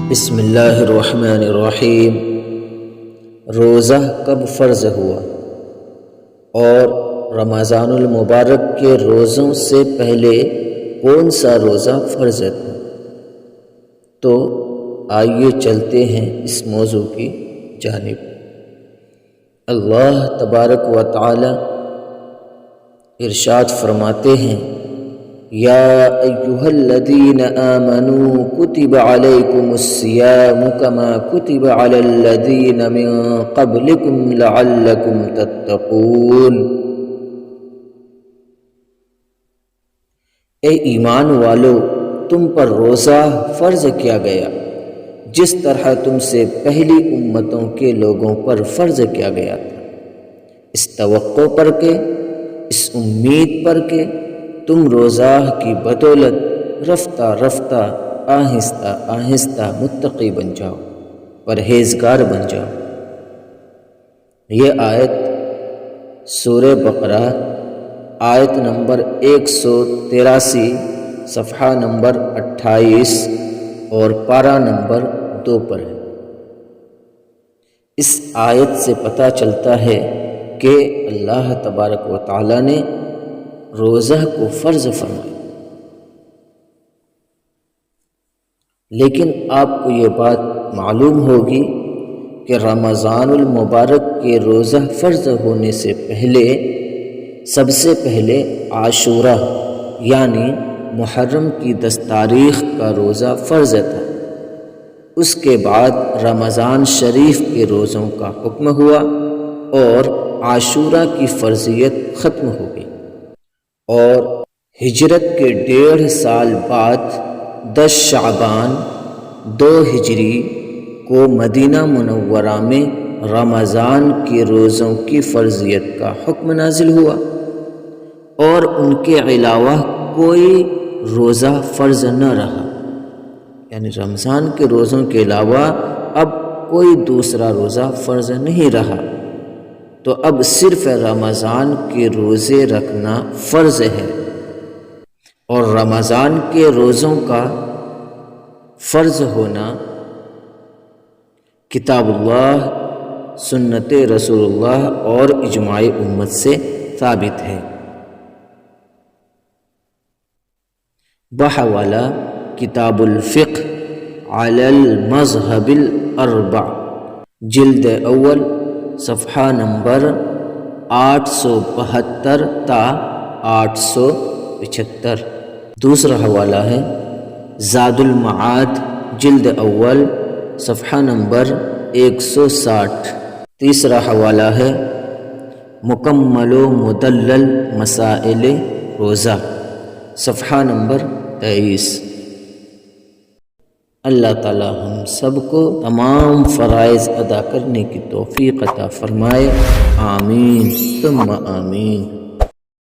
بسم اللہ الرحمن الرحیم۔ روزہ کب فرض ہوا اور رمضان المبارک کے روزوں سے پہلے کون سا روزہ فرض تھا؟ تو آئیے چلتے ہیں اس موضوع کی جانب۔ اللہ تبارک و تعالی ارشاد فرماتے ہیں، یا ایہا الذین آمنوا کتب علیکم الصیام کما کتب علی الذین من قبلکم لعلکم تتقون۔ اے ایمان والو، تم پر روزہ فرض کیا گیا جس طرح تم سے پہلی امتوں کے لوگوں پر فرض کیا گیا تھا، اس توقع پر کہ، اس امید پر کہ تم روزہ کی بدولت رفتہ رفتہ آہستہ آہستہ متقی بن جاؤ، پرہیزگار بن جاؤ۔ یہ آیت سورہ بقرہ آیت نمبر 183، صفحہ نمبر 28 اور پارہ نمبر 2 پر ہے۔ اس آیت سے پتہ چلتا ہے کہ اللہ تبارک و تعالی نے روزہ کو فرض فرمایا، لیکن آپ کو یہ بات معلوم ہوگی کہ رمضان المبارک کے روزہ فرض ہونے سے پہلے سب سے پہلے عاشورہ یعنی محرم کی 10 تاریخ کا روزہ فرض تھا۔ اس کے بعد رمضان شریف کے روزوں کا حکم ہوا اور عاشورہ کی فرضیت ختم ہو گئی، اور ہجرت کے 1.5 سال بعد 10 شعبان 2 ہجری کو مدینہ منورہ میں رمضان کے روزوں کی فرضیت کا حکم نازل ہوا، اور ان کے علاوہ کوئی روزہ فرض نہ رہا، یعنی رمضان کے روزوں کے علاوہ اب کوئی دوسرا روزہ فرض نہیں رہا، تو اب صرف رمضان کے روزے رکھنا فرض ہے، اور رمضان کے روزوں کا فرض ہونا کتاب اللہ، سنت رسول اللہ اور اجماع امت سے ثابت ہے۔ بحوالہ کتاب الفقہ علی المذہب الاربع، جلد اول، صفحہ نمبر 872 تا 875۔ دوسرا حوالہ ہے زاد المعاد، جلد اول، صفحہ نمبر 160۔ تیسرا حوالہ ہے مکمل و مدلل مسائل روزہ، صفحہ نمبر 23۔ اللہ تعالی ہم سب کو تمام فرائض ادا کرنے کی توفیق عطا فرمائے، آمین ثم آمین۔